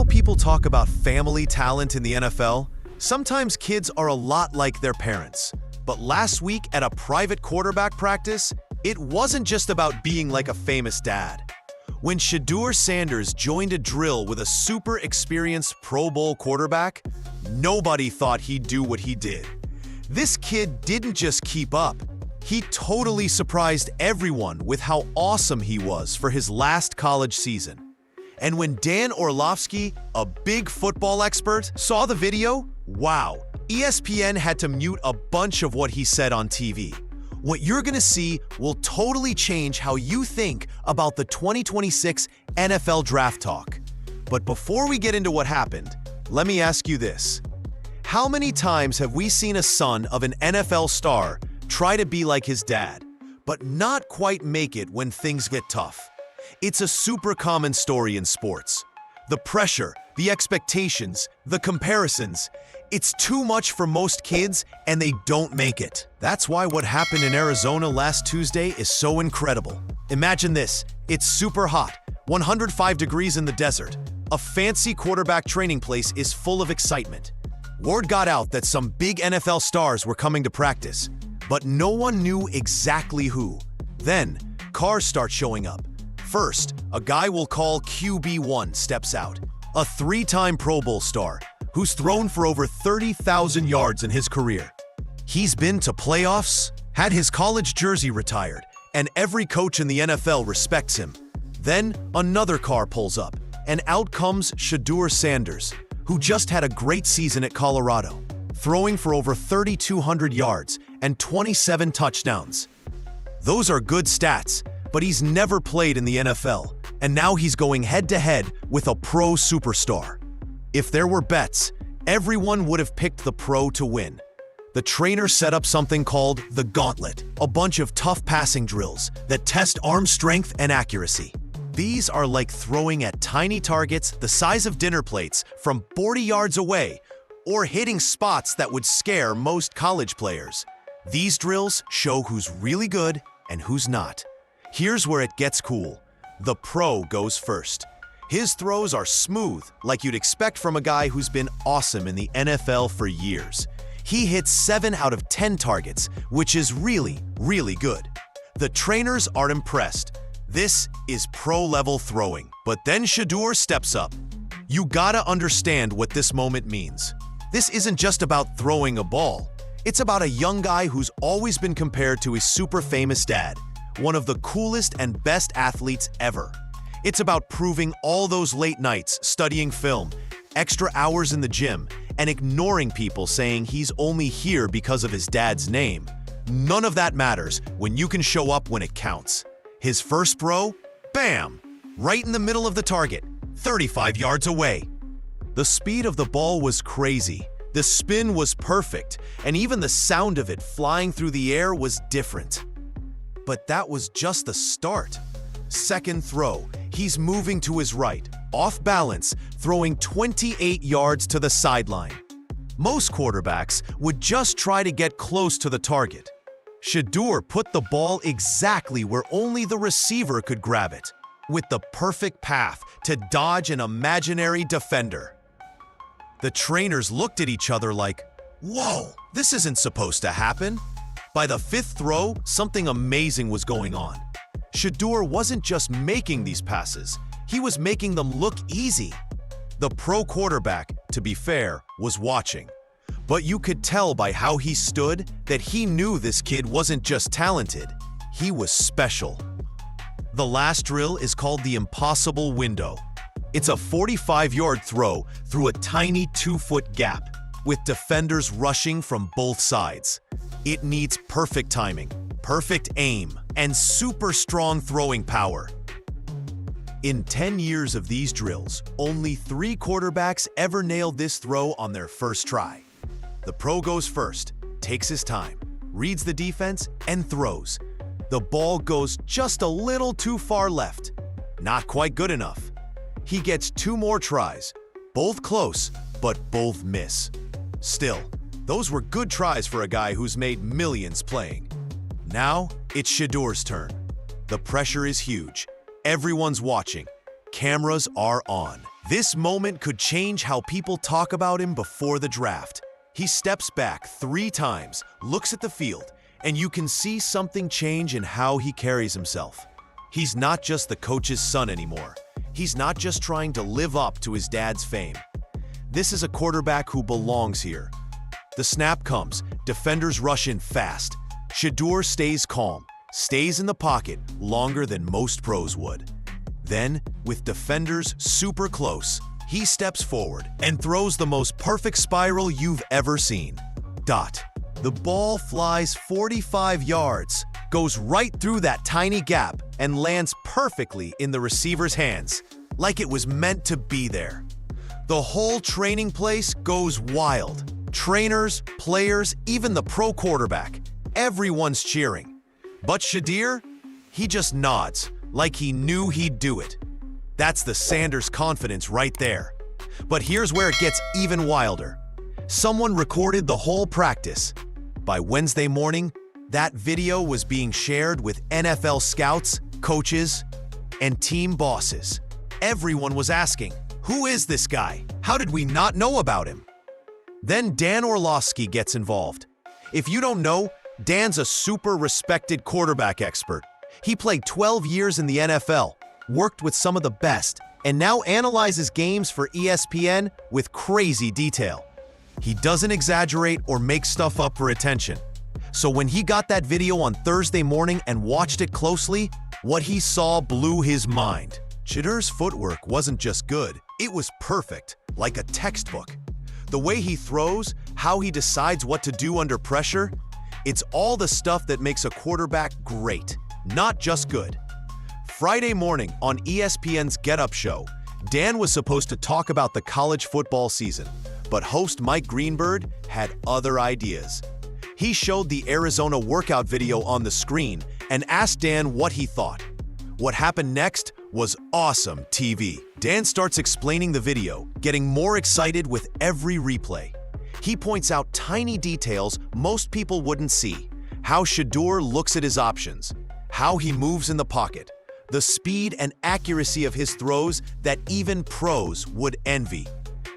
how people talk about family talent in the NFL? Sometimes kids are a lot like their parents. But last week at a private quarterback practice, it wasn't just about being like a famous dad. When Shedeur Sanders joined a drill with a super experienced Pro Bowl quarterback, nobody thought he'd do what he did. This kid didn't just keep up. He totally surprised everyone with how awesome he was for his last college season. And when Dan Orlovsky, a big football expert, saw the video, wow, ESPN had to mute a bunch of what he said on TV. What you're gonna see will totally change how you think about the 2026 NFL Draft talk. But before we get into what happened, let me ask you this. How many times have we seen a son of an NFL star try to be like his dad, but not quite make it when things get tough? It's a super common story in sports. The pressure, the expectations, the comparisons. It's too much for most kids, and they don't make it. That's why what happened in Arizona last Tuesday is so incredible. Imagine this. It's super hot, 105 degrees in the desert. A fancy quarterback training place is full of excitement. Word got out that some big NFL stars were coming to practice, but no one knew exactly who. Then, cars start showing up. First, a guy we'll call QB1 steps out, a three-time Pro Bowl star who's thrown for over 30,000 yards in his career. He's been to playoffs, had his college jersey retired, and every coach in the NFL respects him. Then, another car pulls up, and out comes Shedeur Sanders, who just had a great season at Colorado, throwing for over 3,200 yards and 27 touchdowns. Those are good stats, but he's never played in the NFL, and now he's going head-to-head with a pro superstar. If there were bets, everyone would have picked the pro to win. The trainer set up something called the gauntlet, a bunch of tough passing drills that test arm strength and accuracy. These are like throwing at tiny targets the size of dinner plates from 40 yards away, or hitting spots that would scare most college players. These drills show who's really good and who's not. Here's where it gets cool. The pro goes first. His throws are smooth, like you'd expect from a guy who's been awesome in the NFL for years. He hits 7 out of 10 targets, which is really, really good. The trainers are impressed. This is pro-level throwing. But then Shedeur steps up. You gotta understand what this moment means. This isn't just about throwing a ball. It's about a young guy who's always been compared to his super famous dad, one of the coolest and best athletes ever. It's about proving all those late nights studying film, extra hours in the gym, and ignoring people saying he's only here because of his dad's name. None of that matters when you can show up when it counts. His first throw, bam, right in the middle of the target, 35 yards away. The speed of the ball was crazy. The spin was perfect, and even the sound of it flying through the air was different. But that was just the start. Second throw, he's moving to his right, off balance, throwing 28 yards to the sideline. Most quarterbacks would just try to get close to the target. Shedeur put the ball exactly where only the receiver could grab it, with the perfect path to dodge an imaginary defender. The trainers looked at each other like, whoa, this isn't supposed to happen. By the fifth throw, something amazing was going on. Shedeur wasn't just making these passes, he was making them look easy. The pro quarterback, to be fair, was watching. But you could tell by how he stood that he knew this kid wasn't just talented, he was special. The last drill is called the impossible window. It's a 45-yard throw through a tiny 2-foot gap, with defenders rushing from both sides. It needs perfect timing, perfect aim, and super strong throwing power. In 10 years of these drills, only 3 quarterbacks ever nailed this throw on their first try. The pro goes first, takes his time, reads the defense, and throws. The ball goes just a little too far left. Not quite good enough. He gets 2 more tries, both close, but both miss. Still, those were good tries for a guy who's made millions playing. Now, it's Shedeur's turn. The pressure is huge. Everyone's watching. cameras are on. This moment could change how people talk about him before the draft. He steps back 3 times, looks at the field, and you can see something change in how he carries himself. He's not just the coach's son anymore. He's not just trying to live up to his dad's fame. This is a quarterback who belongs here. The snap comes, defenders rush in fast. Shedeur stays calm, stays in the pocket longer than most pros would. Then, with defenders super close, he steps forward and throws the most perfect spiral you've ever seen. The ball flies 45 yards, goes right through that tiny gap, and lands perfectly in the receiver's hands, like it was meant to be there. The whole training place goes wild. Trainers, players, even the pro quarterback. Everyone's cheering. But Shedeur, he just nods, like he knew he'd do it. That's the Sanders confidence right there. But here's where it gets even wilder. Someone recorded the whole practice. By Wednesday morning, that video was being shared with NFL scouts, coaches, and team bosses. Everyone was asking, who is this guy? How did we not know about him? Then Dan Orlovsky gets involved. If you don't know, Dan's a super respected quarterback expert. He played 12 years in the NFL, worked with some of the best, and now analyzes games for ESPN with crazy detail. He doesn't exaggerate or make stuff up for attention. So when he got that video on Thursday morning and watched it closely, what he saw blew his mind. Shedeur's footwork wasn't just good, it was perfect, like a textbook. The way he throws, how he decides what to do under pressure, it's all the stuff that makes a quarterback great, not just good. Friday morning on ESPN's Get Up show, Dan was supposed to talk about the college football season, but host Mike Greenberg had other ideas. He showed the Arizona workout video on the screen and asked Dan what he thought. What happened next was awesome TV. Dan starts explaining the video, getting more excited with every replay. He points out tiny details most people wouldn't see. How Shedeur looks at his options, how he moves in the pocket, the speed and accuracy of his throws that even pros would envy.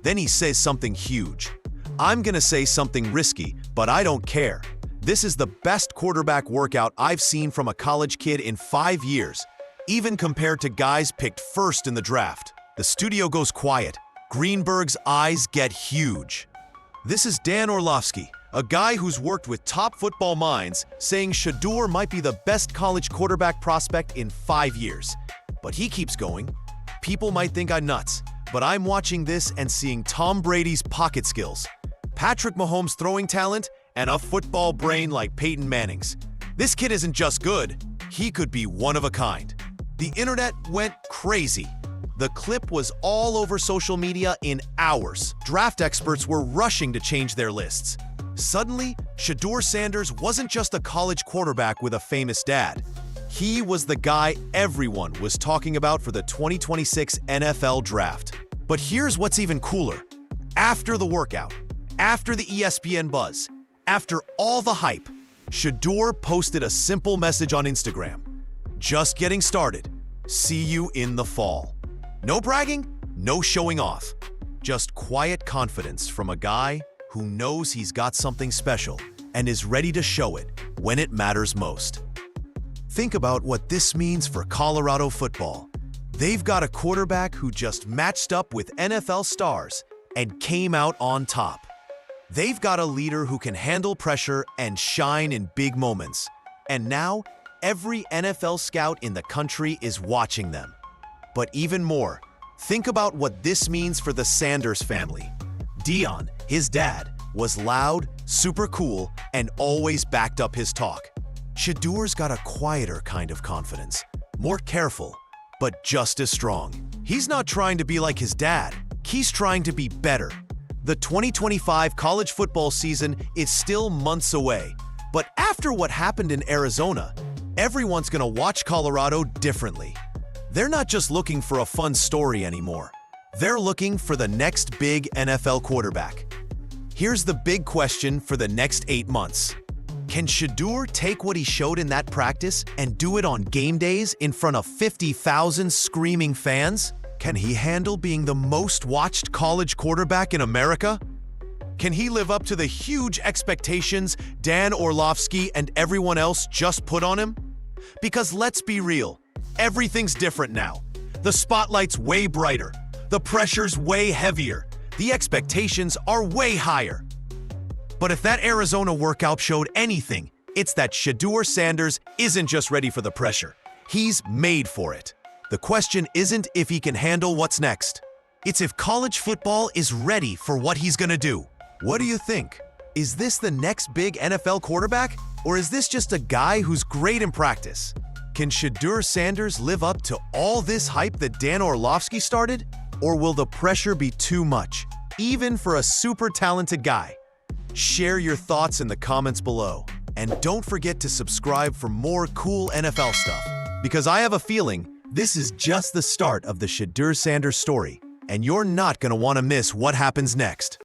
Then he says something huge. I'm gonna say something risky, but I don't care. This is the best quarterback workout I've seen from a college kid in 5 years, even compared to guys picked first in the draft. The studio goes quiet. Greenberg's eyes get huge. This is Dan Orlovsky, a guy who's worked with top football minds, saying Shedeur might be the best college quarterback prospect in 5 years. But he keeps going. People might think I'm nuts, but I'm watching this and seeing Tom Brady's pocket skills, Patrick Mahomes' throwing talent, and a football brain like Peyton Manning's. This kid isn't just good, he could be one of a kind. The internet went crazy. The clip was all over social media in hours. Draft experts were rushing to change their lists. Suddenly, Shedeur Sanders wasn't just a college quarterback with a famous dad. He was the guy everyone was talking about for the 2026 NFL Draft. But here's what's even cooler. After the workout, after the ESPN buzz, after all the hype, Shedeur posted a simple message on Instagram. Just getting started. See you in the fall. No bragging, no showing off. Just quiet confidence from a guy who knows he's got something special and is ready to show it when it matters most. Think about what this means for Colorado football. They've got a quarterback who just matched up with NFL stars and came out on top. They've got a leader who can handle pressure and shine in big moments. And now, every NFL scout in the country is watching them. But even more, think about what this means for the Sanders family. Dion, his dad, was loud, super cool, and always backed up his talk. Shedeur's got a quieter kind of confidence, more careful, but just as strong. He's not trying to be like his dad, he's trying to be better. The 2025 college football season is still months away, but after what happened in Arizona, everyone's gonna watch Colorado differently. They're not just looking for a fun story anymore. They're looking for the next big NFL quarterback. Here's the big question for the next 8 months. Can Shedeur take what he showed in that practice and do it on game days in front of 50,000 screaming fans? Can he handle being the most watched college quarterback in America? Can he live up to the huge expectations Dan Orlovsky and everyone else just put on him? Because let's be real, everything's different now. The spotlight's way brighter, the pressure's way heavier, the expectations are way higher. But if that Arizona workout showed anything, it's that Shedeur Sanders isn't just ready for the pressure. He's made for it. The question isn't if he can handle what's next. It's if college football is ready for what he's gonna do. What do you think? Is this the next big NFL quarterback? Or is this just a guy who's great in practice? Can Shedeur Sanders live up to all this hype that Dan Orlovsky started? Or will the pressure be too much, even for a super talented guy? Share your thoughts in the comments below. And don't forget to subscribe for more cool NFL stuff. Because I have a feeling this is just the start of the Shedeur Sanders story, and you're not going to want to miss what happens next.